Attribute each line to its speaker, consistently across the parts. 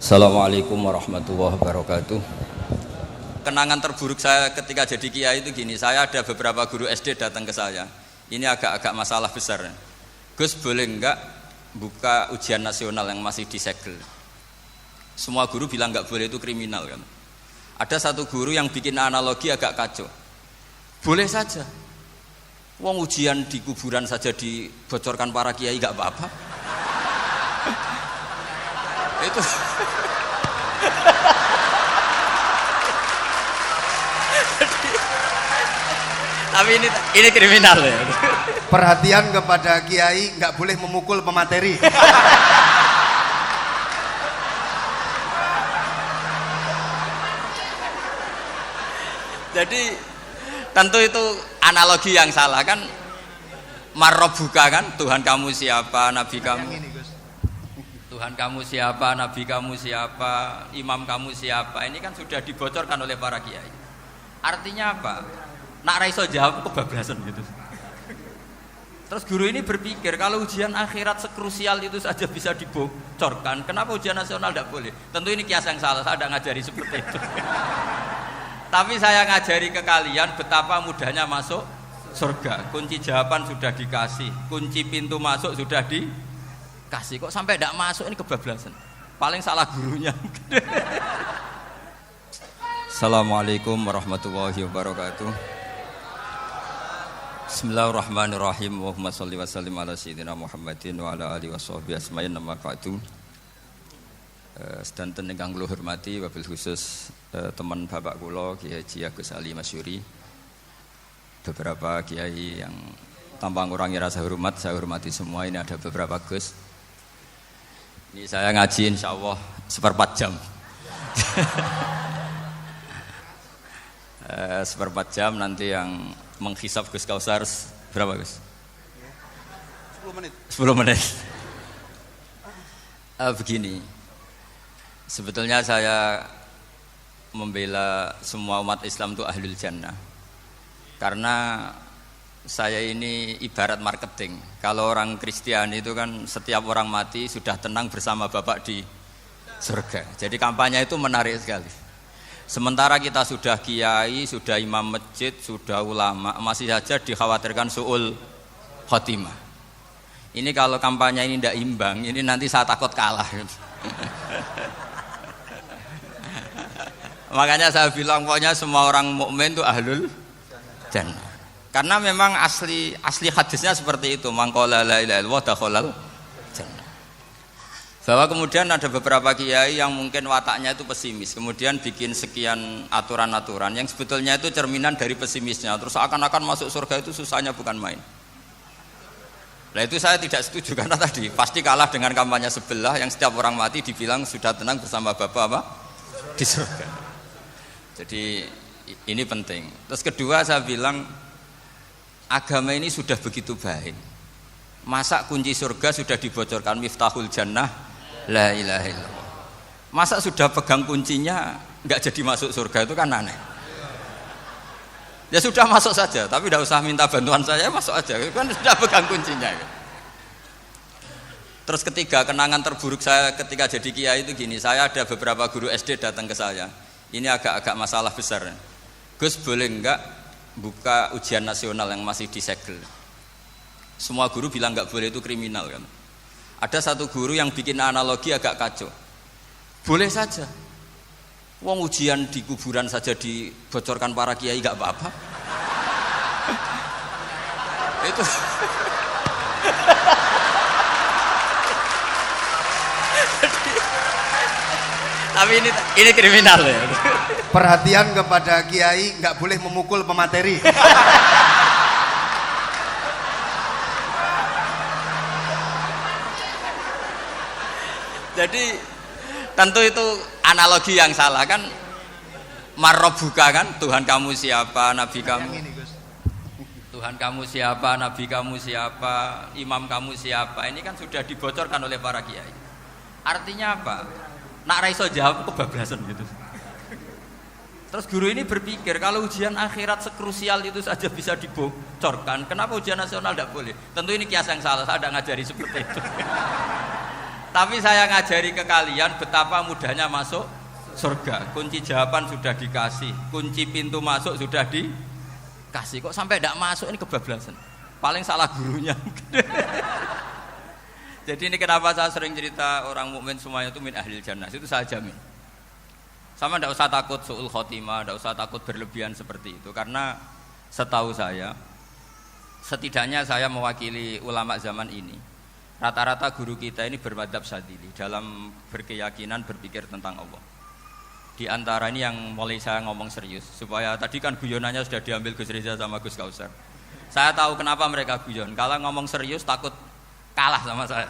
Speaker 1: Assalamualaikum warahmatullahi wabarakatuh. Kenangan terburuk saya ketika jadi kiai itu gini, saya ada beberapa guru SD datang ke saya. Ini agak-agak masalah besar. Gus, boleh enggak buka ujian nasional yang masih disegel? Semua guru bilang enggak boleh, itu kriminal kan. Ada satu guru yang bikin analogi agak kacau. Boleh saja. Wong ujian di kuburan saja dibocorkan para kiai enggak apa-apa. Itu tapi ini kriminal ya.
Speaker 2: Perhatian kepada kiai, nggak boleh memukul pemateri.
Speaker 1: Jadi tentu itu analogi yang salah kan. Marrobuka kan, Tuhan kamu siapa, Nabi kamu. Tuhan kamu siapa, Nabi kamu siapa, imam kamu siapa. Ini kan sudah dibocorkan oleh para kiai. Artinya apa? Nak raiso jawab kebablasan gitu. Terus guru ini berpikir kalau ujian akhirat sekrusial itu saja bisa dibocorkan, kenapa ujian nasional tidak boleh? Tentu ini kias yang salah, saya tidak ngajari seperti itu. Tapi saya ngajari ke kalian betapa mudahnya masuk surga. Kunci jawaban sudah dikasih, kunci pintu masuk sudah dikasih. Kok sampai tidak masuk, ini kebablasan. Paling salah gurunya. Assalamualaikum warahmatullahi wabarakatuh. Bismillahirrahmanirrahim. Allahumma sholli wa sallim ala sayyidina Muhammadin wa ala alihi washabbihi asma'in nama ba'du. Sedanten ingkang kula hormati wabil khusus teman bapak kula Kiai Haji Agus Ali Masyuri. Beberapa kiai yang tanpa ngurangi rasa hormat, saya hormati semua. Ini ada beberapa Gus. Ini saya ngaji insyaallah seperempat jam. Seperempat jam, nanti yang menghisap Gus Kausar berapa Gus?
Speaker 2: 10 menit.
Speaker 1: 10 menit. Begini, sebetulnya saya membela semua umat Islam itu ahlul jannah. Karena saya ini ibarat marketing. Kalau orang Kristiani itu kan setiap orang mati sudah tenang bersama Bapak di surga. Jadi kampanye itu menarik sekali. Sementara kita sudah kiai, sudah imam masjid, sudah ulama, masih saja dikhawatirkan su'ul khotimah. Ini kalau kampanye ini tidak imbang, ini nanti saya takut kalah. Makanya saya bilang pokoknya semua orang mukmin itu ahlul jannah. Karena memang asli hadisnya seperti itu, man qala la ilaha illallah dakhalal jannah. Bahwa kemudian ada beberapa kiai yang mungkin wataknya itu pesimis, kemudian bikin sekian aturan-aturan yang sebetulnya itu cerminan dari pesimisnya. Terus akan-akan masuk surga itu susahnya bukan main. Nah itu saya tidak setuju, karena tadi pasti kalah dengan kampanye sebelah yang setiap orang mati dibilang sudah tenang bersama Bapak apa? Di surga. Jadi ini penting. Terus kedua saya bilang agama ini sudah begitu baik. Masa kunci surga sudah dibocorkan, miftahul jannah la ilaha illallah. Masa sudah pegang kuncinya enggak jadi masuk surga, itu kan aneh. Ya sudah masuk saja, tapi tidak usah minta bantuan saya, masuk aja, kan sudah pegang kuncinya. Terus ketiga, kenangan terburuk saya ketika jadi kiai itu gini, saya ada beberapa guru SD datang ke saya. Ini agak-agak masalah besar. Gus, boleh enggak buka ujian nasional yang masih disegel? Semua guru bilang enggak boleh, itu kriminal kan. Ada satu guru yang bikin analogi agak kacau. Boleh saja. Wong ujian di kuburan saja dibocorkan para kiai enggak apa-apa. Itu tapi ini kriminal ya.
Speaker 2: Perhatian kepada kiai, nggak boleh memukul pemateri.
Speaker 1: Jadi tentu itu analogi yang salah kan. Marrobuka kan, Tuhan kamu siapa, Nabi kamu. Tuhan kamu siapa, Nabi kamu siapa, imam kamu siapa. Ini kan sudah dibocorkan oleh para kiai. Artinya apa? Nak raiso jawab kebablasan gitu. Terus guru ini berpikir kalau ujian akhirat sekrusial itu saja bisa dibocorkan, kenapa ujian nasional tidak boleh? Tentu ini kias yang salah, saya tidak ngajari seperti itu. Tapi saya ngajari ke kalian betapa mudahnya masuk surga. Kunci jawaban sudah dikasih, kunci pintu masuk sudah dikasih. Kok sampai tidak masuk, ini kebablasan. Paling salah gurunya. Jadi ini kenapa saya sering cerita orang mukmin semuanya itu min ahlil jannah. Itu saya jamin. Sama tidak usah takut su'ul khotimah, tidak usah takut berlebihan seperti itu. Karena setahu saya, setidaknya saya mewakili ulama zaman ini. Rata-rata guru kita ini bermadzhab Syadzili dalam berkeyakinan berpikir tentang Allah. Di antara ini yang mulai saya ngomong serius, supaya tadi kan guyonannya sudah diambil Gus Reza sama Gus Kausar. Saya tahu kenapa mereka guyon. Kalau ngomong serius takut kalah sama saya.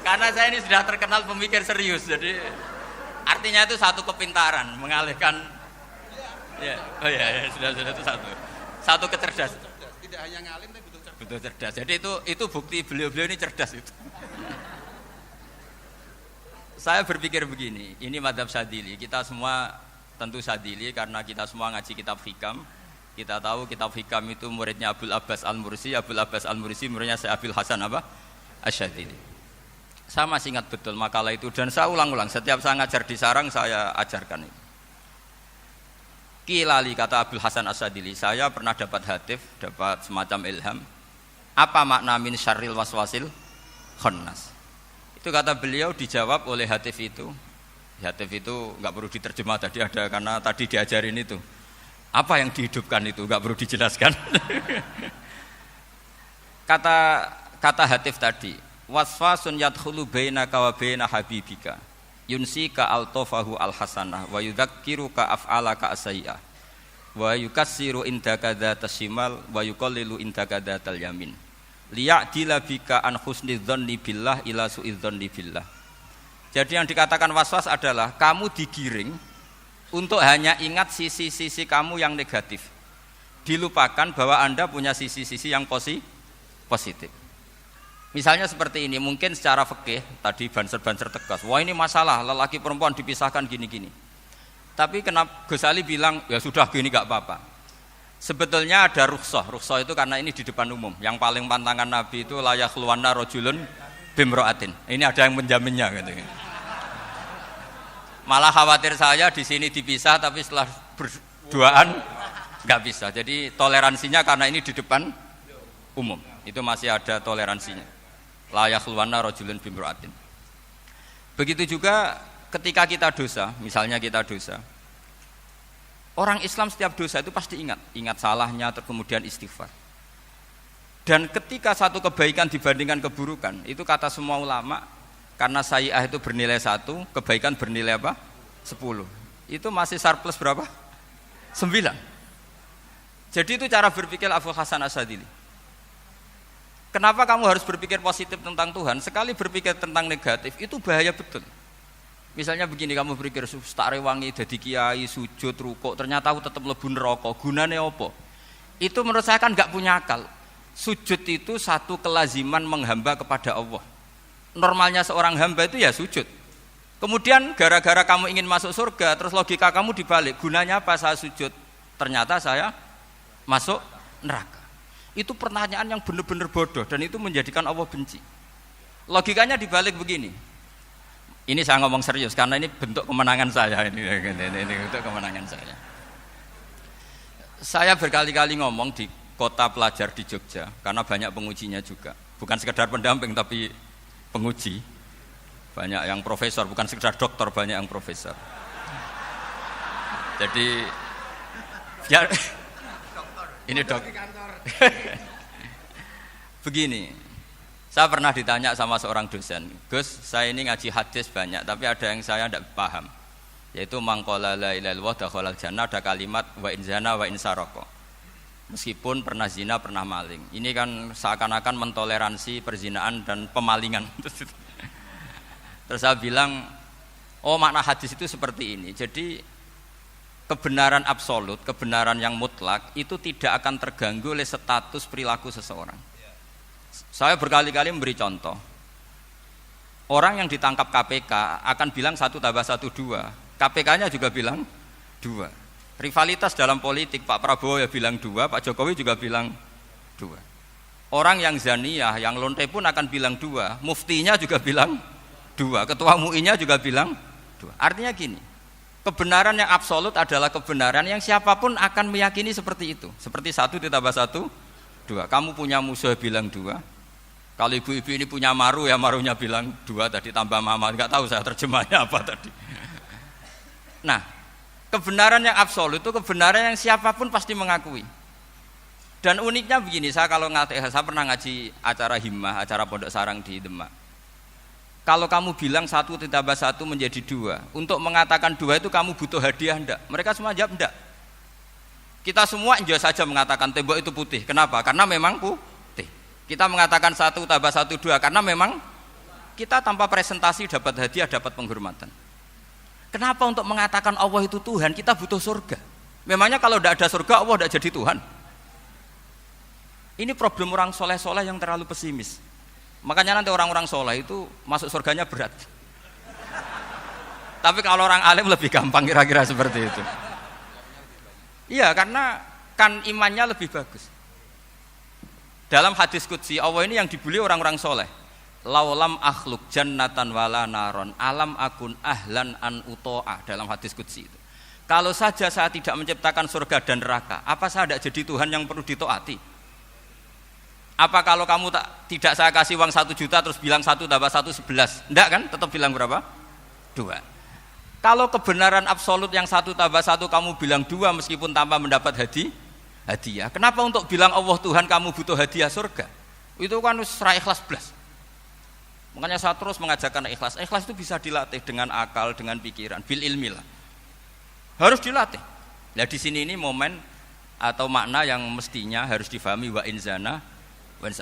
Speaker 1: Karena saya ini sudah terkenal pemikir serius, jadi artinya itu satu kepintaran mengalihkan. Ya, oh ya, sudah itu satu kecerdasan. Tidak hanya ngalim tapi betul cerdas. Jadi itu bukti beliau ini cerdas itu. Saya berpikir begini, ini madzhab Syadzili. Kita semua tentu Syadzili karena kita semua ngaji kitab Hikam. Kita tahu kitab Hikam itu muridnya Abul Abbas Al-Mursi, Abul Abbas Al-Mursi muridnya Syekh Abil Hasan Asy-Syadzili. Saya masih ingat betul makalah itu dan saya ulang-ulang setiap saya ngajar di sarang saya ajarkan itu. Kilali kata Abdul Hasan Asy-Syadzili, saya pernah dapat hatif, dapat semacam ilham. Apa makna min syarril waswasil khannas? Itu kata beliau dijawab oleh hatif itu. Hatif itu enggak perlu diterjemah tadi ada karena tadi diajarin itu. Apa yang dihidupkan itu enggak perlu dijelaskan. Kata hatif tadi, waswasun yadkhulu bainaka wa baina habibika yunsika altofahu alhasanah wa yudzakiruka af'alaka asyi'ah wa yukassiru indaka dzatas shimal wa yuqallilu indaka dzatal yamin liya'dila bika an husni dzanni billah ila su'iz dzanni billah. Jadi yang dikatakan waswas adalah kamu digiring untuk hanya ingat sisi-sisi kamu yang negatif, dilupakan bahwa Anda punya sisi-sisi yang positif. Misalnya seperti ini, mungkin secara fikih tadi banser-banser tegas, wah ini masalah lelaki perempuan dipisahkan gini-gini. Tapi kenapa Gus Ali bilang ya sudah gini gak apa-apa. Sebetulnya ada rukhsah itu karena ini di depan umum. Yang paling pantangan Nabi itu la yakhluwanna rajulun bimra'atin. Ini ada yang menjaminnya gitu. Malah khawatir saya di sini dipisah tapi setelah berduaan nggak bisa. Jadi toleransinya karena ini di depan umum itu masih ada toleransinya. La yakhluwanna rajulun bimra'atin. Begitu juga ketika kita dosa, misalnya kita dosa. Orang Islam setiap dosa itu pasti ingat salahnya, kemudian istighfar. Dan ketika satu kebaikan dibandingkan keburukan, itu kata semua ulama, karena sayyi'ah itu bernilai 1, kebaikan bernilai apa? 10. Itu masih surplus berapa? 9. Jadi itu cara berpikir Abdul Hasan Asy-Syadzili. Kenapa kamu harus berpikir positif tentang Tuhan? Sekali berpikir tentang negatif, itu bahaya betul. Misalnya begini, kamu berpikir tak rewangi dadi kiai, sujud, rukuk, ternyata aku tetap mlebu neraka. Gunane apa? Itu menurut saya kan enggak punya akal. Sujud itu satu kelaziman menghamba kepada Allah. Normalnya seorang hamba itu ya sujud. Kemudian gara-gara kamu ingin masuk surga, terus logika kamu dibalik. Gunanya apa saya sujud? Ternyata saya masuk neraka. Itu pertanyaan yang benar-benar bodoh dan itu menjadikan Allah benci. Logikanya dibalik begini. Ini saya ngomong serius karena ini bentuk kemenangan saya ini bentuk kemenangan saya. Saya berkali-kali ngomong di kota pelajar di Jogja karena banyak pengujinya juga. Bukan sekedar pendamping tapi penguji. Banyak yang profesor, bukan sekedar dokter, banyak yang profesor. Jadi biar ini dok. Begini, saya pernah ditanya sama seorang dosen, Gus, saya ini ngaji hadis banyak, tapi ada yang saya tidak paham, yaitu mangqala la ilaha illallah dakhalal jannah, ada kalimat wa in zana wa in saraka. Meskipun pernah zina, pernah maling. Ini kan seakan-akan mentoleransi perzinaan dan pemalingan. Terus saya bilang, oh makna hadis itu seperti ini. Jadi kebenaran absolut, kebenaran yang mutlak itu tidak akan terganggu oleh status perilaku seseorang. Saya berkali-kali memberi contoh. Orang yang ditangkap KPK akan bilang 1 tambah 1 2. KPK-nya juga bilang 2. Rivalitas dalam politik, Pak Prabowo ya bilang 2, Pak Jokowi juga bilang 2. Orang yang zaniyah, yang lonte pun akan bilang 2, muftinya juga bilang 2, ketua MUI-nya juga bilang 2. Artinya gini, kebenaran yang absolut adalah kebenaran yang siapapun akan meyakini seperti itu. Seperti 1 ditambah 1 2. Kamu punya musuh bilang 2. Kalau ibu-ibu ini punya maru, ya marunya bilang 2 tadi tambah mama. Enggak tahu saya terjemahnya apa tadi. Nah, kebenaran yang absolut itu kebenaran yang siapapun pasti mengakui. Dan uniknya begini, saya pernah ngaji acara himmah, acara pondok sarang di Demak. Kalau kamu bilang 1 ditambah 1 menjadi 2, untuk mengatakan 2 itu kamu butuh hadiah enggak? Mereka semua jawab enggak. Kita semua enggak saja mengatakan tembok itu putih. Kenapa? Karena memang putih. Kita mengatakan 1 tambah 1 2 karena memang kita tanpa presentasi dapat hadiah, dapat penghormatan. Kenapa untuk mengatakan Allah itu Tuhan kita butuh surga? Memangnya kalau tidak ada surga Allah tidak jadi Tuhan? Ini problem orang soleh-soleh yang terlalu pesimis. Makanya nanti orang-orang soleh itu masuk surganya berat. Tapi kalau orang alim lebih gampang kira-kira seperti itu. Iya, karena kan imannya lebih bagus. Dalam hadis qudsi Allah ini yang dibuli orang-orang soleh. Laulam akhluk jannatan wala naron alam akun ahlan an uto'ah, dalam hadis qudsi itu. Kalau saja saya tidak menciptakan surga dan neraka, apa saya tidak jadi Tuhan yang perlu ditaati? Apa kalau kamu tidak saya kasih uang 1 juta terus bilang 1 tambah 1 11? Enggak kan? Tetap bilang berapa? 2. Kalau kebenaran absolut yang 1 tambah 1 kamu bilang 2 meskipun tanpa mendapat hadiah. Kenapa untuk bilang Allah Tuhan kamu butuh hadiah surga? Itu kan serah ikhlas belas. Makanya saya terus mengajarkan ikhlas. Ikhlas itu bisa dilatih dengan akal, dengan pikiran, bil ilmi lah. Harus dilatih. Nah di sini ini momen atau makna yang mestinya harus difahami wa inzana,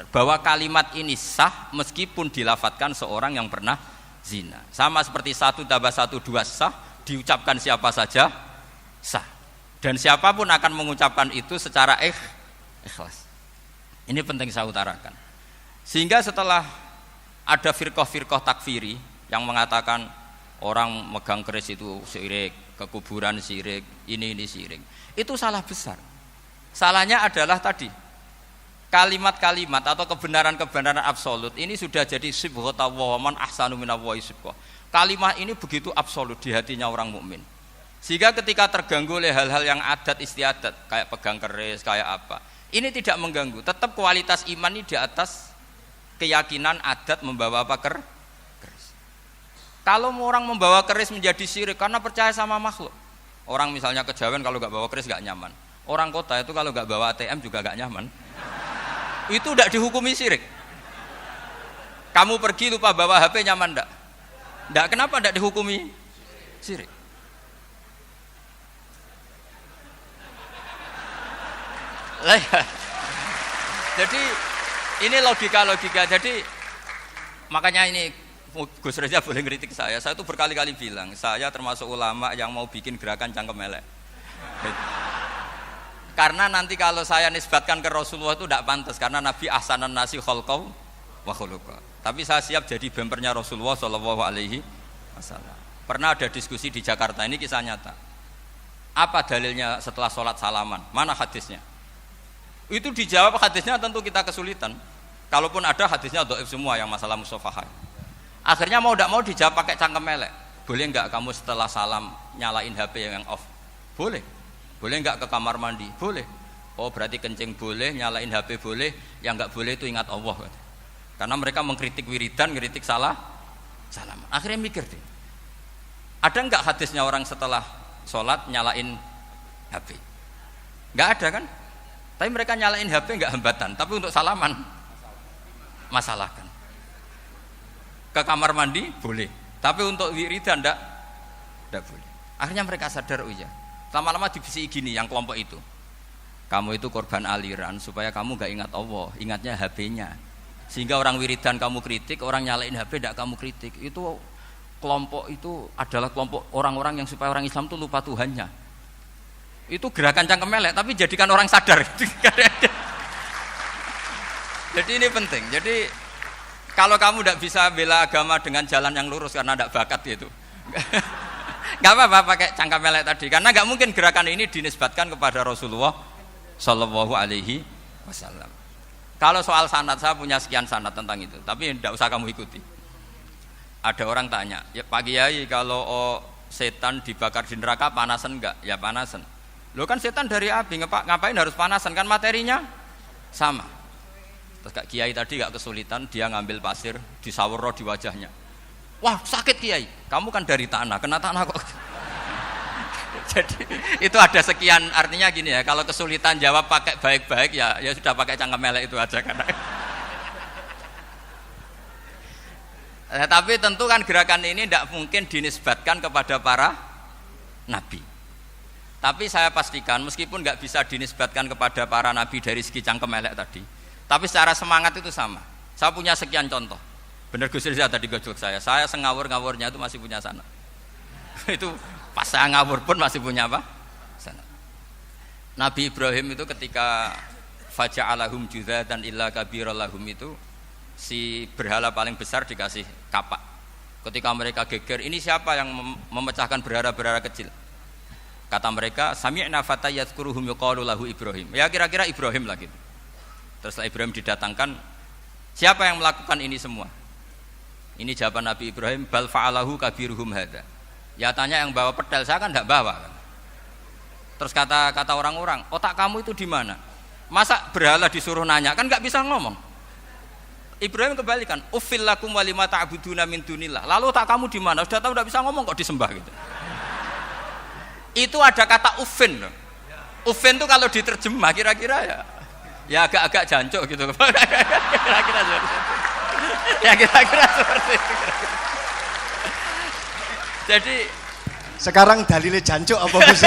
Speaker 1: bahwa kalimat ini sah meskipun dilafatkan seorang yang pernah zina. Sama seperti 1 tambah 1 2 sah, diucapkan siapa saja sah. Dan siapapun akan mengucapkan itu secara ikhlas. Ini penting saya utarakan. Sehingga setelah ada firqah-firqah takfiri yang mengatakan orang megang keris itu syirik, ke kuburan syirik, ini syirik. Itu salah besar. Salahnya adalah tadi kalimat-kalimat atau kebenaran-kebenaran absolut ini sudah jadi sibghatullah man ahsanu minallahi sibghah. Kalimat ini begitu absolut di hatinya orang mukmin. Sehingga ketika terganggu oleh hal-hal yang adat istiadat kayak pegang keris, kayak apa, ini tidak mengganggu. Tetap kualitas iman ini di atas keyakinan adat membawa apa keris. Kalau orang membawa keris menjadi syirik karena percaya sama makhluk. Orang misalnya kejawen kalau nggak bawa keris nggak nyaman. Orang kota itu kalau nggak bawa ATM juga nggak nyaman. Itu tidak dihukumi syirik. Kamu pergi lupa bawa HP nyaman enggak? Enggak, kenapa tidak dihukumi syirik? Jadi ini logika. Jadi makanya ini Gus Reza boleh ngeritik saya itu berkali-kali bilang saya termasuk ulama yang mau bikin gerakan cangkem elek. Karena nanti kalau saya nisbatkan ke Rasulullah itu tidak pantas, karena Nabi ahsanan nasi khalqau wa khuluqa. Tapi saya siap jadi bempernya Rasulullah sallallahu alaihi wasallam. Pernah ada diskusi di Jakarta, ini kisah nyata. Apa dalilnya setelah sholat salaman? Mana hadisnya? Itu dijawab hadisnya tentu kita kesulitan. Kalaupun ada hadisnya dhaif semua yang masalah musafahah. Akhirnya mau tidak mau dijawab pakai cangkem elek. Boleh enggak kamu setelah salam nyalain HP yang off? Boleh. Boleh enggak ke kamar mandi? Boleh. Oh berarti kencing boleh, nyalain HP boleh, yang enggak boleh itu ingat Allah. Karena mereka mengkritik wiridan, ngeritik salam. Akhirnya mikir deh. Ada enggak hadisnya orang setelah sholat nyalain HP? Enggak ada kan? Tapi mereka nyalain HP enggak hambatan, tapi untuk salaman masalahkan. Ke kamar mandi boleh, tapi untuk wiridan enggak boleh. Akhirnya mereka sadar, oh iya. Lama-lama dibisiki gini yang kelompok itu. Kamu itu korban aliran supaya kamu enggak ingat Allah, ingatnya HP-nya. Sehingga orang wiridan kamu kritik, orang nyalain HP enggak kamu kritik. Itu kelompok itu adalah kelompok orang-orang yang supaya orang Islam itu lupa Tuhannya. Itu gerakan cangkem elek tapi jadikan orang sadar. Jadi ini penting. Jadi Kalau kamu tidak bisa bela agama dengan jalan yang lurus karena tidak bakat gitu, nggak apa-apa pakai cangkam melek tadi, karena nggak mungkin gerakan ini dinisbatkan kepada Rasulullah Shallallahu Alaihi Wasallam. Kalau soal sanad, saya punya sekian sanad tentang itu, tapi tidak usah kamu ikuti. Ada orang tanya, ya Pak Kiai, kalau setan dibakar di neraka panasan enggak? Ya panasan. Lo kan setan dari api, ngapain harus panasan? Kan materinya sama. Terus Kak Kiai tadi gak kesulitan, dia ngambil pasir, disawur di wajahnya. Wah sakit Kiai, kamu kan dari tanah, kena tanah kok. Jadi itu ada sekian, artinya gini ya, kalau kesulitan jawab pakai baik-baik ya sudah pakai cangkem melek itu aja karena. Tapi tentu kan gerakan ini tidak mungkin dinisbatkan kepada para nabi. Tapi saya pastikan meskipun nggak bisa dinisbatkan kepada para nabi dari segi cangkem melek tadi, tapi secara semangat itu sama. Saya punya sekian contoh. Bener Gus Riza tadi gojok saya ngawur-ngawurnya itu masih punya sanad. Itu pas saya ngawur pun masih punya apa? Sanad. Nabi Ibrahim itu ketika faja'alahum juzatan illa kabirallahum itu si berhala paling besar dikasih kapak. Ketika mereka geger, ini siapa yang memecahkan berhala-berhala kecil? Kata mereka, sami'na fata yadhkuruhum yuqalu lahu Ibrahim. Ya kira-kira Ibrahim lah gitu. Terus setelah Ibrahim didatangkan, siapa yang melakukan ini semua? Ini jawaban Nabi Ibrahim, bal fa'alahu kabiruhum hadza. Ya tanya yang bawa pedal, saya kan tidak bawa kan. Terus kata orang-orang, otak kamu itu di mana? Masa berhala disuruh nanya, kan nggak bisa ngomong. Ibrahim kembalikan, uffil lakum walima ta'buduna min dunillah. Lalu otak kamu di mana? Sudah tahu nggak bisa ngomong kok disembah gitu. Itu ada kata uffin loh. Uffin itu kalau diterjemah kira-kira ya agak-agak jancuk gitu. Kira-kira seperti itu. Ya kira-kira seperti itu. Jadi
Speaker 2: sekarang dalilnya jancuk apa Gus?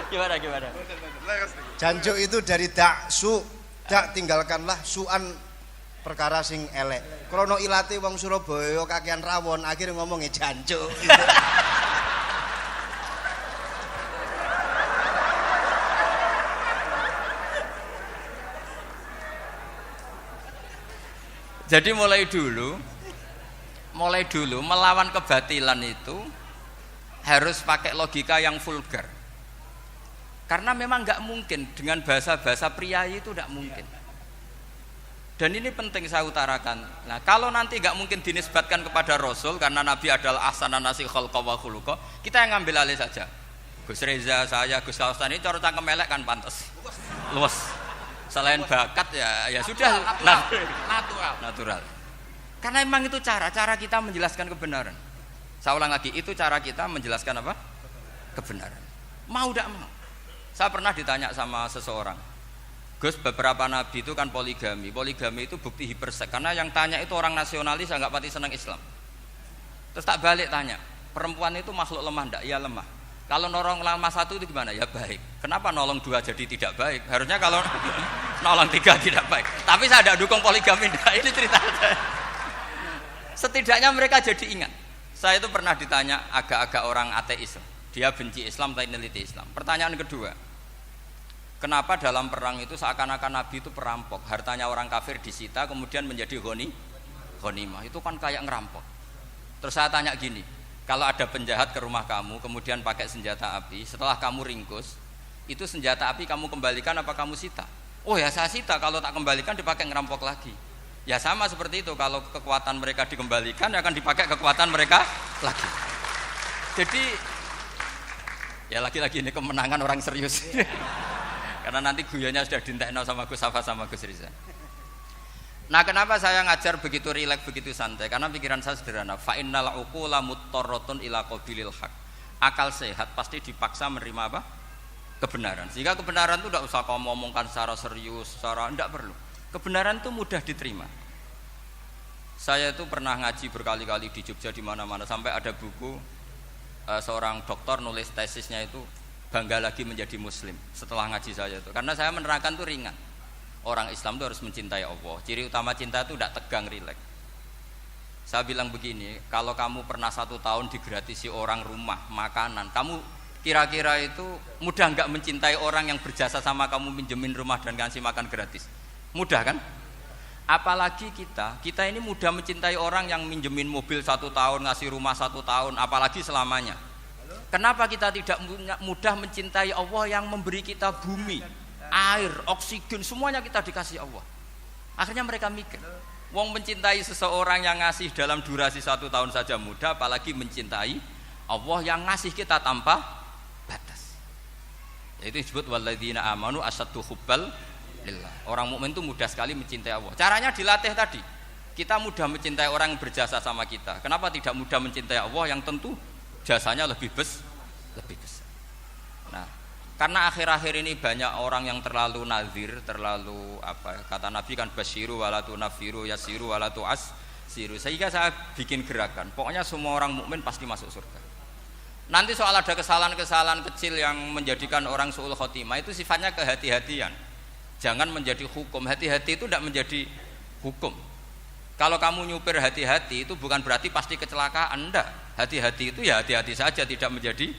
Speaker 1: Gimana?
Speaker 2: Jancuk itu dari daksu, dak tinggalkanlah suan perkara sing elek. Krono ilate wong Surabaya kakean rawon, akhirnya ngomongnya jancuk. Gitu.
Speaker 1: Jadi mulai dulu melawan kebatilan itu harus pakai logika yang vulgar. Karena memang nggak mungkin dengan bahasa-bahasa priayi itu nggak mungkin. Dan ini penting saya utarakan. Nah, kalau nanti nggak mungkin dinisbatkan kepada Rasul karena Nabi adalah ahsanan nasi khalqa wa khuluqa, kita yang ngambil alih saja. Gus Reza, saya, Gus Kaustan ini cara cangkem elek kan pantas. Luas. Selain bakat ya sudah natural. Karena memang itu cara kita menjelaskan kebenaran. Saya ulang lagi, itu cara kita menjelaskan apa? Kebenaran. Mau tidak mau. Saya pernah ditanya sama seseorang, Gus, beberapa nabi itu kan poligami. Poligami itu bukti hiperseks. Karena yang tanya itu orang nasionalis yang nggak pati senang Islam. Terus tak balik tanya, perempuan itu makhluk lemah enggak? Ya lemah. Kalau nolong lama satu itu gimana? Ya baik. Kenapa nolong dua jadi tidak baik? Harusnya kalau nolong tiga tidak baik. Tapi saya tidak dukung poligami. Nah, ini cerita saya. Setidaknya mereka jadi ingat. Saya itu pernah ditanya agak-agak orang ateis. Dia benci Islam tapi neliti Islam. Pertanyaan kedua, kenapa dalam perang itu seakan-akan Nabi itu perampok? Hartanya orang kafir disita kemudian menjadi ghanimah. Itu kan kayak ngerampok. Terus saya tanya gini, kalau ada penjahat ke rumah kamu kemudian pakai senjata api, setelah kamu ringkus, itu senjata api kamu kembalikan apa kamu sita? Oh ya saya sita, kalau tak kembalikan dipakai ngerampok lagi. Ya sama seperti itu, kalau kekuatan mereka dikembalikan akan dipakai kekuatan mereka lagi. Jadi ya lagi-lagi ini kemenangan orang serius. Karena nanti guyonnya sudah dintekno sama Gus Safa sama Gus Riza. Nah, kenapa saya ngajar begitu rileks, begitu santai? Karena pikiran saya sederhana. Fa innal uqula muttarratun ila qabilil haq. Akal sehat pasti dipaksa menerima apa? Kebenaran. Sehingga kebenaran itu tidak usah kamu omongkan secara serius, secara tidak perlu. Kebenaran itu mudah diterima. Saya itu pernah ngaji berkali-kali di Jogja di mana-mana sampai ada buku seorang dokter nulis tesisnya itu bangga lagi menjadi muslim setelah ngaji saya itu. Karena saya menerangkan itu ringan. Orang Islam itu harus mencintai Allah. Ciri utama cinta itu tidak tegang, rileks. Saya bilang begini, kalau kamu pernah 1 tahun digratisi orang rumah, makanan, kamu kira-kira itu mudah nggak mencintai orang yang berjasa sama kamu, minjemin rumah dan ngasih makan gratis? Mudah kan? Apalagi kita ini mudah mencintai orang yang minjemin mobil 1 tahun, ngasih rumah 1 tahun, apalagi selamanya. Kenapa kita tidak mudah mencintai Allah yang memberi kita bumi, air, oksigen, semuanya kita dikasih Allah? Akhirnya mereka mikir, wong mencintai seseorang yang ngasih dalam durasi 1 tahun saja mudah, apalagi mencintai Allah yang ngasih kita tanpa batas. Yaitu disebut walladzina amanu asaddu hubbal lillah. Orang mukmin itu mudah sekali mencintai Allah. Caranya dilatih tadi. Kita mudah mencintai orang yang berjasa sama kita. Kenapa tidak mudah mencintai Allah yang tentu jasanya lebih besar? Nah, karena akhir-akhir ini banyak orang yang terlalu nazir, terlalu kata Nabi kan basyiru wala tunafiru, yasiru wala tu'assiru. Sehingga saya bikin gerakan. Pokoknya semua orang mukmin pasti masuk surga. Nanti soal ada kesalahan-kesalahan kecil yang menjadikan orang su'ul khotimah itu sifatnya kehati-hatian. Jangan menjadi hukum. Hati-hati itu tidak menjadi hukum. Kalau kamu nyupir hati-hati itu bukan berarti pasti kecelakaan, enggak. Hati-hati itu ya hati-hati saja, tidak menjadi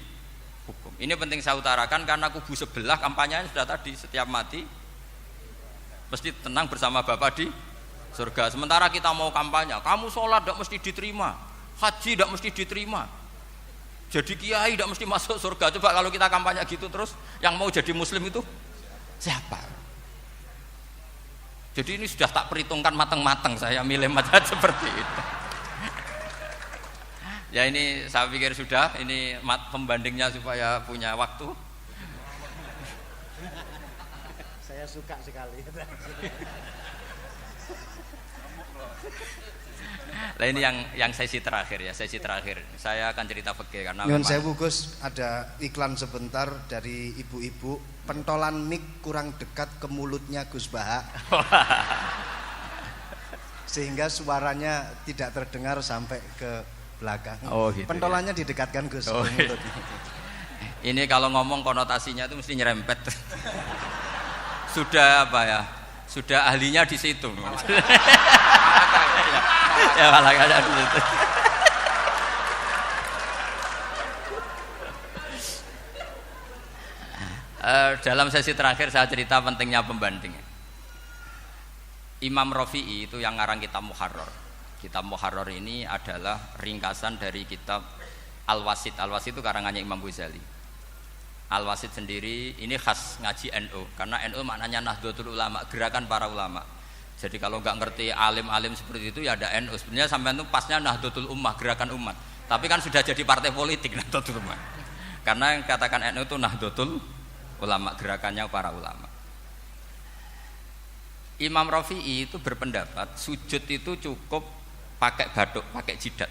Speaker 1: hukum. Ini penting saya utarakan karena kubu sebelah kampanyenya sudah tadi, setiap mati mesti tenang bersama Bapak di surga. Sementara kita mau kampanye, kamu sholat tidak mesti diterima, haji tidak mesti diterima, jadi kiai tidak mesti masuk surga. Coba kalau kita kampanye gitu terus, yang mau jadi muslim itu siapa? Jadi ini sudah tak perhitungkan matang-matang, saya milih macam seperti itu. Ya ini saya pikir sudah, ini pembandingnya supaya punya waktu.
Speaker 2: Saya suka sekali.
Speaker 1: Nah ini yang sesi terakhir ya, sesi terakhir. Saya akan cerita fikih karena
Speaker 2: Nyun sewu Gus, ada iklan sebentar dari ibu-ibu, pentolan mic kurang dekat ke mulutnya Gus Baha. Sehingga suaranya tidak terdengar sampai ke belakang. Oh, gitu, pentolannya ya? Didekatkan Gus ke mulut.
Speaker 1: Ini kalau ngomong konotasinya itu mesti nyerempet. Sudah sudah ahlinya di situ. Ya malah ada di situ. Dalam sesi terakhir saya cerita pentingnya pembanding. Imam Rafi'i itu yang ngarang kitab Muharrar. Kitab Muharrar ini adalah ringkasan dari kitab Al-Wasit. Al-Wasit itu karangannya Imam Ghazali. Al-Wasit sendiri ini khas ngaji NU, karena NU maknanya Nahdlatul Ulama, gerakan para ulama. Jadi kalau nggak ngerti alim-alim seperti itu ya ada NU. Sebenarnya sampai itu pasnya Nahdlatul Ummah, gerakan umat. Tapi kan sudah jadi partai politik Nahdlatul Ummah. Karena yang katakan NU itu Nahdlatul Ulama, gerakannya para ulama. Imam Rafi'i itu berpendapat sujud itu cukup pakai batuk, pakai jidat.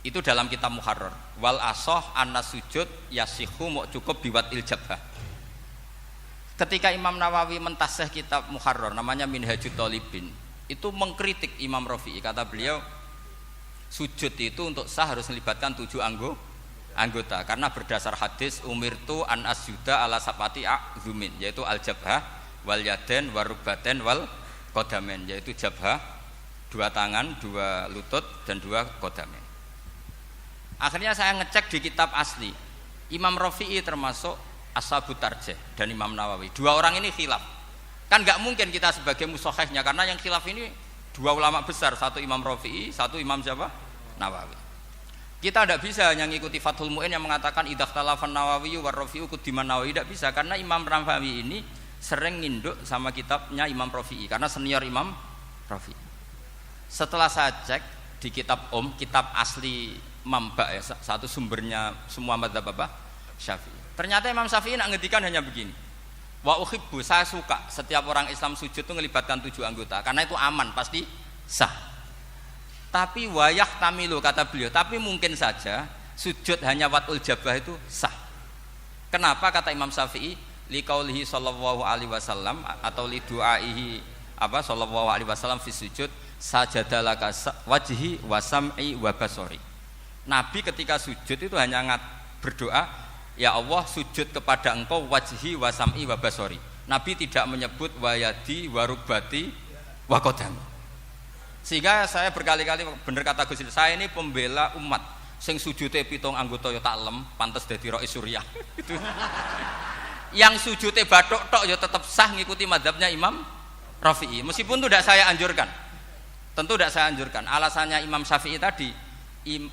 Speaker 1: Itu dalam kitab Muharrar. Wal asoh anna sujud yasihu mau cukup biwatil jabhah. Ketika Imam Nawawi mentasih kitab Muharrar namanya Minhajut Thalibin, itu mengkritik Imam Rafi'i. Kata beliau sujud itu untuk sah harus melibatkan 7 anggota karena berdasar hadis umirtu an asjuda ala sapati a'zumin, yaitu al jabhah wal yaden warubaten wal qadamen, yaitu jabhah 2 tangan, 2 lutut dan 2 qadamen. Akhirnya saya ngecek di kitab asli, Imam Rafi'i termasuk Ashabut Tarjih dan Imam Nawawi. 2 orang ini khilaf. Kan nggak mungkin kita sebagai mushahihnya, karena yang khilaf ini 2 ulama besar, satu Imam Rafi'i, satu Imam siapa? Nawawi. Kita tidak bisa hanya ngikuti Fathul Mu'in yang mengatakan idza khtalafan Nawawi war Rafi'u quddiman Nawawi, tidak bisa, karena Imam Nawawi ini sering nginduk sama kitabnya Imam Rafi'i karena senior Imam Rafi'i. Setelah saya cek di kitab kitab asli Mamba ya, satu sumbernya semua madzhab apa? Syafi'i. Ternyata Imam Syafi'i nak ngedikan hanya begini. Wa uhibbu, saya suka setiap orang Islam sujud itu melibatkan 7 anggota karena itu aman, pasti sah. Tapi wayah tamilu, kata beliau, tapi mungkin saja sujud hanya watul jabah itu sah. Kenapa kata Imam Syafi'i? Liqaulihi sallallahu alaihi wasallam atau li du'aihi sallallahu alaihi wasallam fi sujud sajadalaka wajhi wa sam'i wa basori. Nabi ketika sujud itu hanya berdoa, ya Allah sujud kepada engkau wajhi wa sam'i wa basori. Nabi tidak menyebut wayadi wa rukbati wa qadami. Sehingga saya berkali-kali benar kata Gus, saya ini pembela umat. sing sujute 7 anggota ya tak lem, pantes dadi Rais Suriah. Itu. Yang sujute bathuk tok ya tetap sah ngikuti mazhabnya Imam Rafi'i. Meskipun itu tidak saya anjurkan. Tentu tidak saya anjurkan. Alasannya Imam Syafi'i tadi,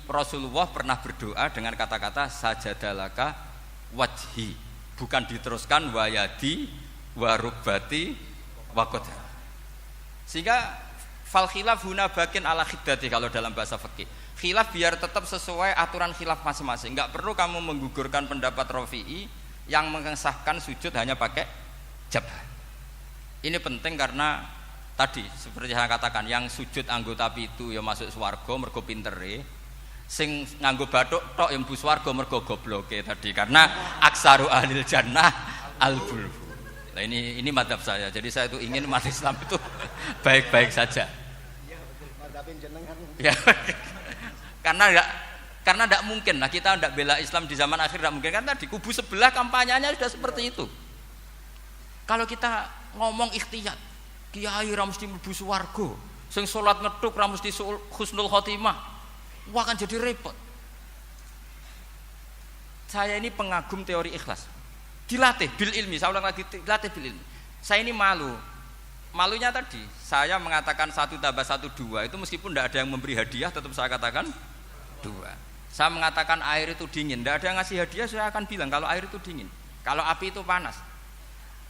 Speaker 1: Rasulullah pernah berdoa dengan kata-kata sajadalaka wajhi. Bukan diteruskan wayadi warubati wakoda. Sehingga fal khilaf huna bakin ala khiddati kalau dalam bahasa fikih. Khilaf biar tetap sesuai aturan khilaf masing-masing. Enggak perlu kamu menggugurkan pendapat Rafi'i yang mengesahkan sujud hanya pakai jabah. Ini penting karena tadi seperti saya katakan, yang sujud anggota pitu ya masuk swarga mergo pintere, sing nganggo bathuk tok yang mlebu swarga mergo gobloke tadi, karena aksaru ahlil jannah al-bulbu. Nah ini madzhab saya. Jadi saya itu ingin umat Islam itu baik-baik saja. Iya betul, madzhabin jenengan. Ya. Karena tidak mungkin. Nah kita tidak bela Islam di zaman akhir tidak mungkin. Karena di kubu sebelah kampanyenya sudah seperti itu. Kalau kita ngomong ikhtiyat, kiai ra mesti mlebu swarga, sing salat ngethuk ra mesti husnul khotimah, wah kan jadi repot. Saya ini pengagum teori ikhlas, dilatih bil ilmi. Saya ulang lagi, dilatih bil ilmi. Saya ini malunya tadi saya mengatakan 1 tambah 1 2 itu meskipun tidak ada yang memberi hadiah tetap saya katakan 2. Saya mengatakan air itu dingin, tidak ada yang ngasih hadiah, saya akan bilang kalau air itu dingin, kalau api itu panas.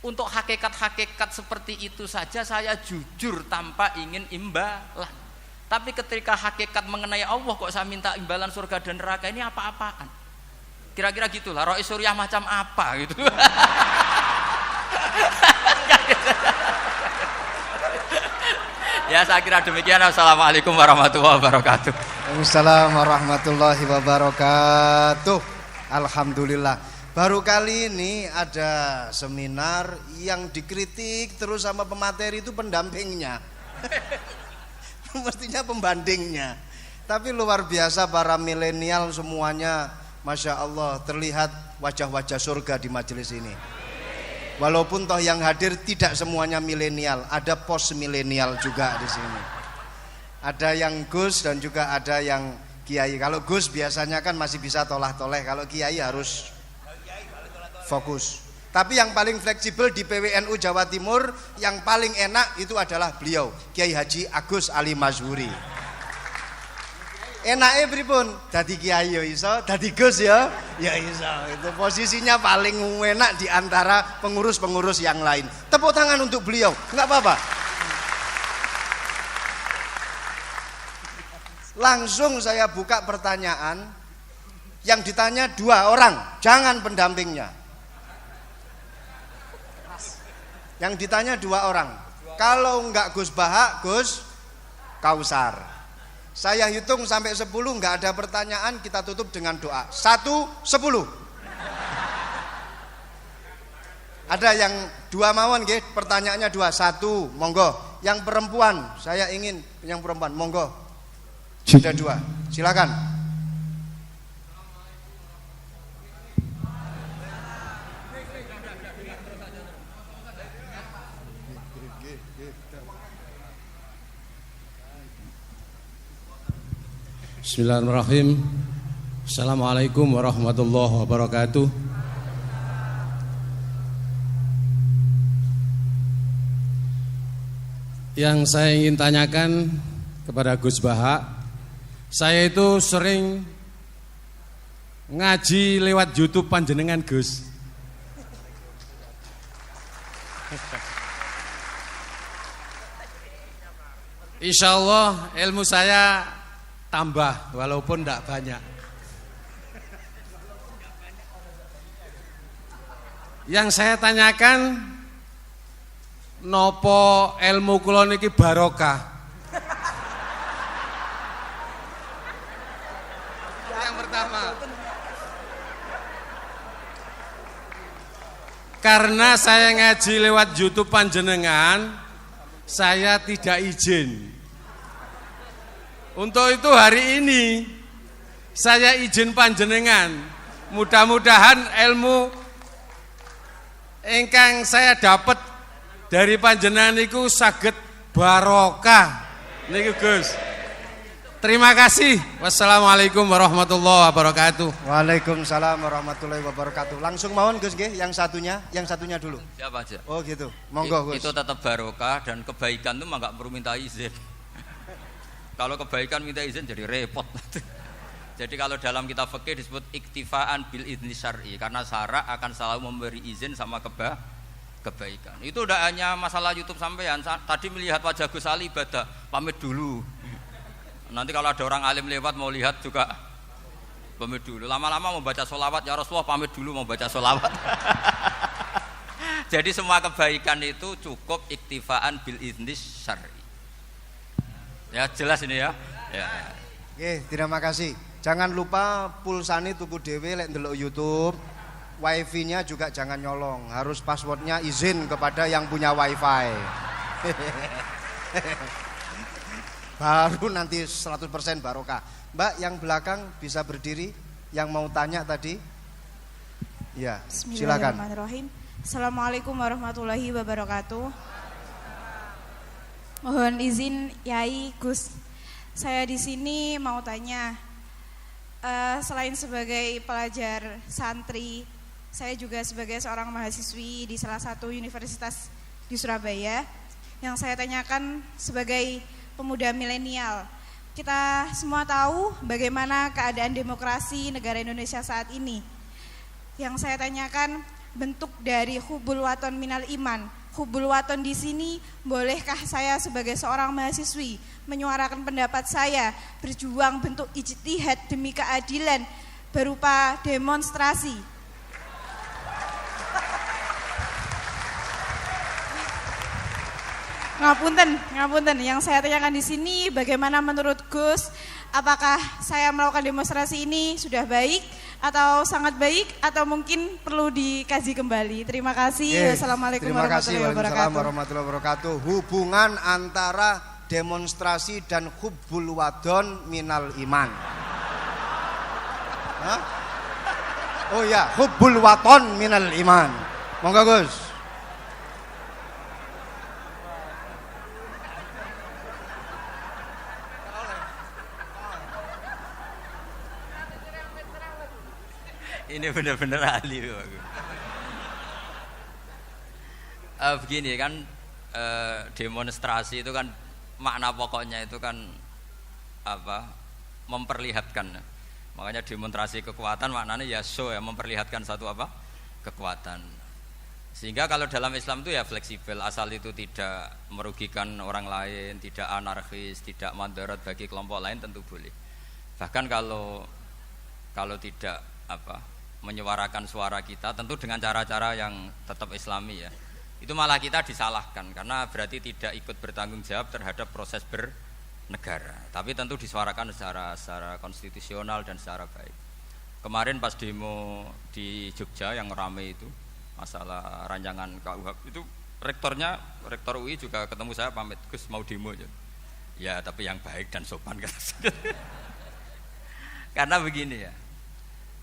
Speaker 1: Untuk hakikat-hakikat seperti itu saja saya jujur tanpa ingin imbalan. Tapi ketika hakikat mengenai Allah kok saya minta imbalan surga dan neraka, ini apa-apaan? Kira-kira gitulah, Rais Suriah macam apa gitu. Ya saya kira demikian. Assalamualaikum warahmatullahi wabarakatuh.
Speaker 2: Waalaikumsalam warahmatullahi wabarakatuh. Alhamdulillah. Baru kali ini ada seminar yang dikritik terus sama pemateri itu pendampingnya. Mestinya pembandingnya. Tapi luar biasa para milenial semuanya, Masya Allah, terlihat wajah-wajah surga di majelis ini. Walaupun toh yang hadir tidak semuanya milenial, ada post milenial juga di sini. Ada yang Gus dan juga ada yang Kiai. Kalau Gus biasanya kan masih bisa tolah-toleh, kalau Kiai harus fokus. Tapi yang paling fleksibel di PWNU Jawa Timur, yang paling enak itu adalah beliau, Kiai Haji Agus Ali Mazhuri. Enake pripun? Dadi kiai ya iso, dadi Gus ya iso. Itu posisinya paling enak di antara pengurus-pengurus yang lain. Tepuk tangan untuk beliau. Enggak apa-apa. Langsung saya buka pertanyaan. Yang ditanya 2 orang, jangan pendampingnya. Yang ditanya 2 orang. Kalau enggak Gus Baha, Gus Kausar. Saya hitung sampai 10, enggak ada pertanyaan, kita tutup dengan doa. 1, 10. Ada yang 2 mawon nggih, pertanyaannya 2. 1, monggo. Yang perempuan, saya ingin yang perempuan, monggo. Sudah 2. Silakan.
Speaker 3: Bismillahirrahmanirrahim. Assalamualaikum warahmatullahi wabarakatuh. Yang saya ingin tanyakan kepada Gus Baha, saya itu sering ngaji lewat YouTube panjenengan Gus. Insya Allah ilmu saya tambah walaupun tidak banyak. Yang saya tanyakan, nopo ilmu kula niki barokah? Yang pertama, karena saya ngaji lewat YouTube panjenengan, saya tidak izin. Untuk itu hari ini saya izin panjenengan, mudah-mudahan ilmu ingkang saya dapat dari panjenengan niku saged barokah niku Gus. Terima kasih. Wassalamualaikum warahmatullahi wabarakatuh.
Speaker 2: Waalaikumsalam warahmatullahi wabarakatuh. Langsung mawon Gus nggih, yang satunya dulu.
Speaker 1: Siapa aja?
Speaker 2: Oh gitu. Monggo Gus.
Speaker 1: Itu tetap barokah dan kebaikan itu mah nggak perlu minta izin. Kalau kebaikan minta izin jadi repot. Jadi kalau dalam kitab fikih disebut iktifaan bil idzni syar'i, karena syara akan selalu memberi izin sama kebaikan. Itu udah hanya masalah YouTube sampean. Tadi melihat wajah Gus Ali ibadah, pamit dulu. Nanti kalau ada orang alim lewat mau lihat juga pamit dulu. Lama-lama mau baca sholawat, ya Rasulullah pamit dulu mau baca sholawat. Jadi semua kebaikan itu cukup iktifaan bil idzni syar'i. Ya jelas ini ya. Ya.
Speaker 2: Oke, terima kasih. Jangan lupa pulsane tuku dhewe lek ndelok YouTube. Wifi-nya juga jangan nyolong. Harus passwordnya izin kepada yang punya wifi. Baru nanti 100% barokah. Mbak yang belakang bisa berdiri. Yang mau tanya tadi. Ya, silakan.
Speaker 4: Bismillahirrahmanirrahim. Assalamualaikum warahmatullahi wabarakatuh. Mohon izin Yai Gus. Saya di sini mau tanya. Selain sebagai pelajar santri, saya juga sebagai seorang mahasiswi di salah satu universitas di Surabaya. Yang saya tanyakan sebagai pemuda milenial, kita semua tahu bagaimana keadaan demokrasi negara Indonesia saat ini. Yang saya tanyakan bentuk dari hubul waton minal iman. Hubul waton di sini, bolehkah saya sebagai seorang mahasiswi menyuarakan pendapat saya, berjuang bentuk ijtihad demi keadilan berupa demonstrasi? Ngapunten. Yang saya tanyakan di sini, bagaimana menurut Gus, apakah saya melakukan demonstrasi ini sudah baik atau sangat baik atau mungkin perlu dikaji kembali? Terima kasih. Wassalamualaikum
Speaker 2: warahmatullahi wabarakatuh. Hubungan antara demonstrasi dan hubbul wadon minal iman. Hah? Oh ya, hubbul waton minal iman. Monggo Gus.
Speaker 1: Ini benar-benar ahli. Begini kan, demonstrasi itu kan makna pokoknya itu kan apa? Memperlihatkan. Makanya demonstrasi kekuatan maknanya ya show, ya, memperlihatkan satu apa? Kekuatan. Sehingga kalau dalam Islam itu ya fleksibel, asal itu tidak merugikan orang lain, tidak anarkis, tidak mandorot bagi kelompok lain, tentu boleh. Bahkan kalau tidak menyuarakan suara kita, tentu dengan cara-cara yang tetap Islami ya, itu malah kita disalahkan karena berarti tidak ikut bertanggung jawab terhadap proses bernegara. Tapi tentu disuarakan secara konstitusional dan secara baik. Kemarin pas demo di Jogja yang ramai itu masalah rancangan KUHP, itu rektor UI juga ketemu saya, pamit Gus mau demo aja. Ya tapi yang baik dan sopan kan. Karena begini ya,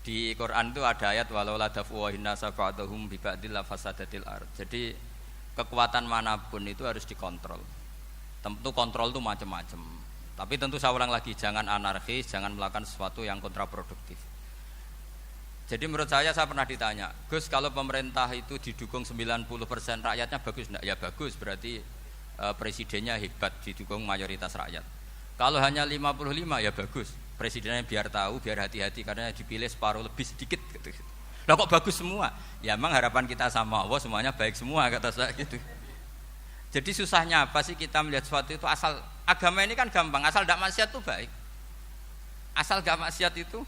Speaker 1: di Quran itu ada ayat walau la dafu nasa ba'dahum bi ba'dil fasadatil ard. Jadi kekuatan manapun itu harus dikontrol. Tentu kontrol itu macam-macam. Tapi tentu saya ulang lagi, jangan anarkis, jangan melakukan sesuatu yang kontraproduktif. Jadi menurut saya pernah ditanya, Gus kalau pemerintah itu didukung 90% rakyatnya bagus enggak? Ya bagus, berarti presidennya hebat, didukung mayoritas rakyat. Kalau hanya 55 ya bagus, presidennya biar tahu, biar hati-hati karena dipilih separuh lebih sedikit gitu. Lah kok bagus semua? Ya emang harapan kita sama Allah semuanya baik semua kata saya gitu. Jadi susahnya apa sih kita melihat sesuatu itu, asal agama ini kan gampang, asal tidak maksiat itu baik. Asal gak maksiat itu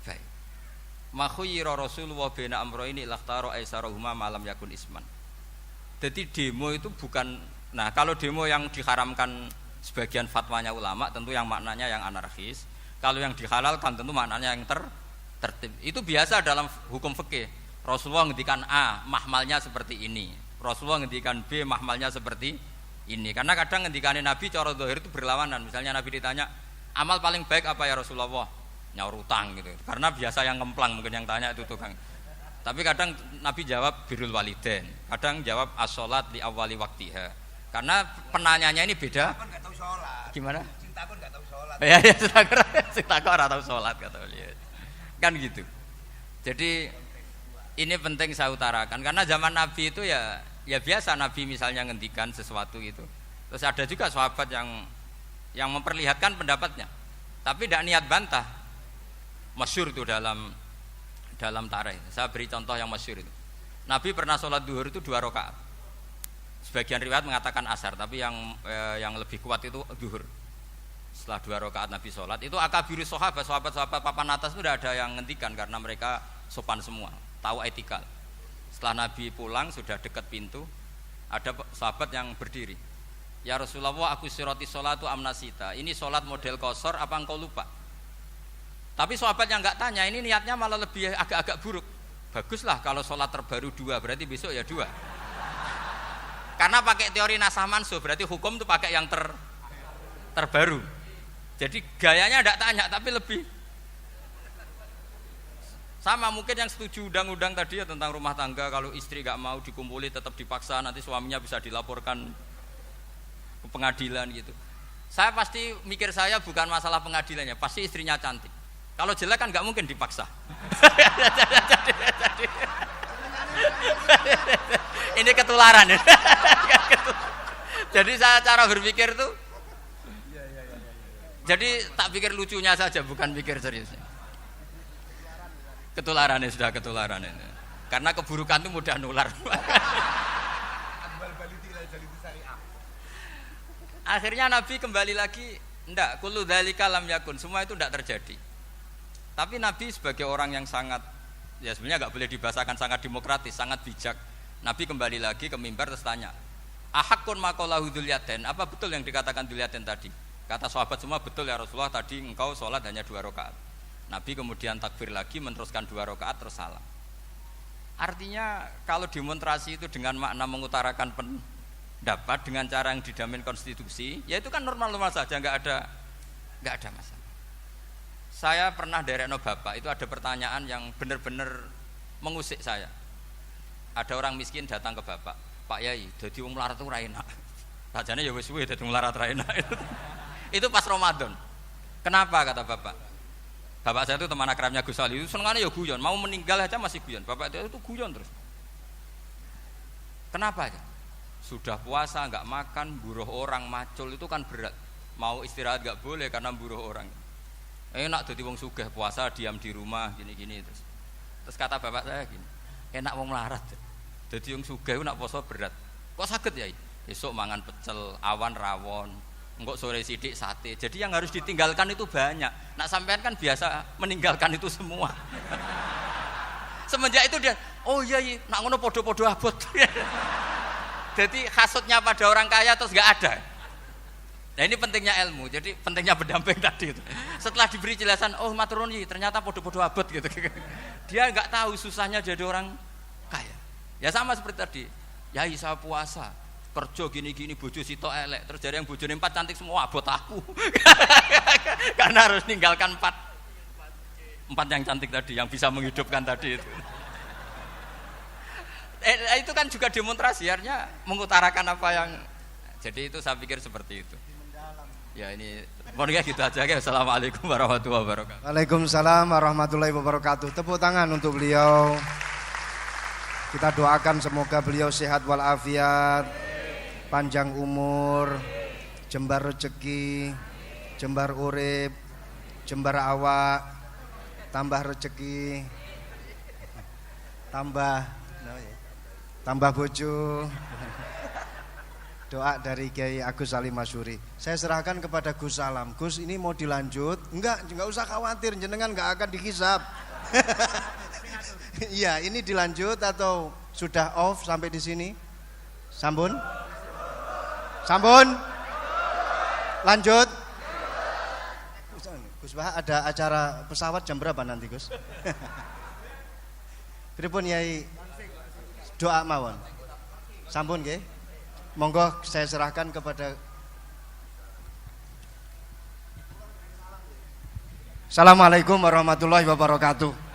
Speaker 1: baik. Ma khuyira Rasulullah baina amrayni lakhtara aisarahuma malam yakun isman. Jadi demo itu bukan, nah kalau demo yang diharamkan sebagian fatwanya ulama tentu yang maknanya yang anarkis. Kalau yang dihalalkan tentu maknanya yang tertib. Itu biasa dalam hukum fikih. Rasulullah ngendikan A, mahmalnya seperti ini. Rasulullah ngendikan B, mahmalnya seperti ini. Karena kadang ngendikane Nabi cara zahir itu berlawanan. Misalnya Nabi ditanya, amal paling baik apa ya Rasulullah? Nyaur utang gitu. Karena biasa yang ngemplang mungkin yang tanya itu tukang. Tapi kadang Nabi jawab birrul walidain. Kadang jawab as-sholat li awwali waktiha. Karena penanyanya ini beda. Gimana?
Speaker 2: takut gak tahu sholat.
Speaker 1: Ya, sing takut ora tahu sholat kata beliau. Kan gitu. Jadi ini penting saya utarakan karena zaman Nabi itu ya biasa Nabi misalnya ngendikan sesuatu gitu. Terus ada juga sahabat yang memperlihatkan pendapatnya. Tapi tidak niat bantah. Masyhur itu dalam tarikh. Saya beri contoh yang masyhur itu. Nabi pernah sholat duhur itu 2 rakaat. Sebagian riwayat mengatakan asar, tapi yang lebih kuat itu duhur. Setelah 2 rakaat Nabi sholat, itu akabiru sahabat papan atas itu tidak ada yang ngendikan karena mereka sopan semua, tahu etika. Setelah Nabi pulang sudah dekat pintu, ada sahabat yang berdiri. Ya Rasulullah, aku siroti sholatu amnasita. Ini sholat model kosor, apa engkau lupa? Tapi sahabat yang nggak tanya, ini niatnya malah lebih agak-agak buruk. Baguslah kalau sholat terbaru 2, berarti besok ya 2. Karena pakai teori nasah mansuh, berarti hukum itu pakai yang terbaru. Jadi gayanya tidak tanya, tapi lebih sama mungkin yang setuju undang-undang tadi ya tentang rumah tangga, kalau istri nggak mau dikumpuli tetap dipaksa, nanti suaminya bisa dilaporkan ke pengadilan gitu. Saya pasti mikir saya bukan masalah pengadilannya, pasti istrinya cantik. Kalau jelek kan nggak mungkin dipaksa. Ini ketularan ya. Jadi saya cara berpikir tuh, jadi tak pikir lucunya saja, bukan pikir seriusnya. Ketularan ya, sudah ketularan ini. Karena keburukan itu mudah nular. Akhirnya Nabi kembali lagi, enggak, kullu dzalika lam yakun, semua itu enggak terjadi. Tapi Nabi sebagai orang yang sangat, ya sebenarnya enggak boleh dibahasakan sangat demokratis, sangat bijak. Nabi kembali lagi ke mimbar terus tanya, ahakun maqalahu dzulyaten, apa betul yang dikatakan dzulyaten tadi? Kata sahabat semua, betul ya Rasulullah, tadi engkau sholat hanya 2 rakaat. Nabi kemudian takbir lagi, meneruskan 2 rakaat terus salam. Artinya kalau demonstrasi itu dengan makna mengutarakan pendapat dengan cara yang dijamin konstitusi, ya itu kan normal-normal saja, nggak ada masalah. Saya pernah derekno bapak, itu ada pertanyaan yang benar-benar mengusik saya. Ada orang miskin datang ke bapak, Pak Yai, dadi wong melarat itu ra enak. Sajane ya wis suwe dadi wong melarat ra enak. Itu pas Ramadan. Kenapa kata bapak? Bapak saya itu teman akrabnya Gus Ali, itu senengannya ya guyon, mau meninggal aja masih guyon. Bapak itu guyon terus. Kenapa ya? Sudah puasa nggak makan, buruh orang, macul itu kan berat. Mau istirahat nggak boleh karena buruh orang. Enak dadi wong sugih puasa diam di rumah gini-gini terus. Terus kata bapak saya gini, enak wong melarat. Dadi wong sugih nak poso berat. Kok saged ya? Besok mangan pecel, awan rawon, enggak sore sidik sate. Jadi yang harus ditinggalkan itu banyak. Nak sampean kan biasa meninggalkan itu semua. Semenjak itu dia, oh iya, nak ngono podo-podo abot. Jadi hasutnya pada orang kaya terus nggak ada. Nah ini pentingnya ilmu. Jadi pentingnya pendamping tadi itu. Setelah diberi jelasan, oh maturun ternyata podo-podo abot gitu. Dia nggak tahu susahnya jadi orang kaya. Ya sama seperti tadi. Yai saya puasa. Kerja gini-gini bojo sitok elek terus dari yang bojone 4 cantik semua abot aku. Karena harus ninggalkan 4 yang cantik tadi yang bisa menghidupkan tadi itu. Itu kan juga demonstrasi, artinya mengutarakan apa yang, jadi itu saya pikir seperti itu. Ya ini mohon gitu aja ya. Assalamualaikum warahmatullahi wabarakatuh.
Speaker 2: Waalaikumsalam warahmatullahi wabarakatuh. Tepuk tangan untuk beliau. Kita doakan semoga beliau sehat walafiat, panjang umur, jembar rezeki, jembar urip, jembar awak, tambah rezeki, tambah bojo. Doa dari Kiai Agus Salim Masyuri. Saya serahkan kepada Gus Salam. Gus, ini mau dilanjut? Enggak usah khawatir, jenengan enggak akan dihisab. Iya, ini dilanjut atau sudah off sampai di sini? Sambun? Lanjut. Gus Bah, ada acara pesawat jam berapa nanti, Gus? Pripun Yai? Doa mawon. Sampun nggih. Monggo saya serahkan kepada. Assalamualaikum warahmatullahi wabarakatuh.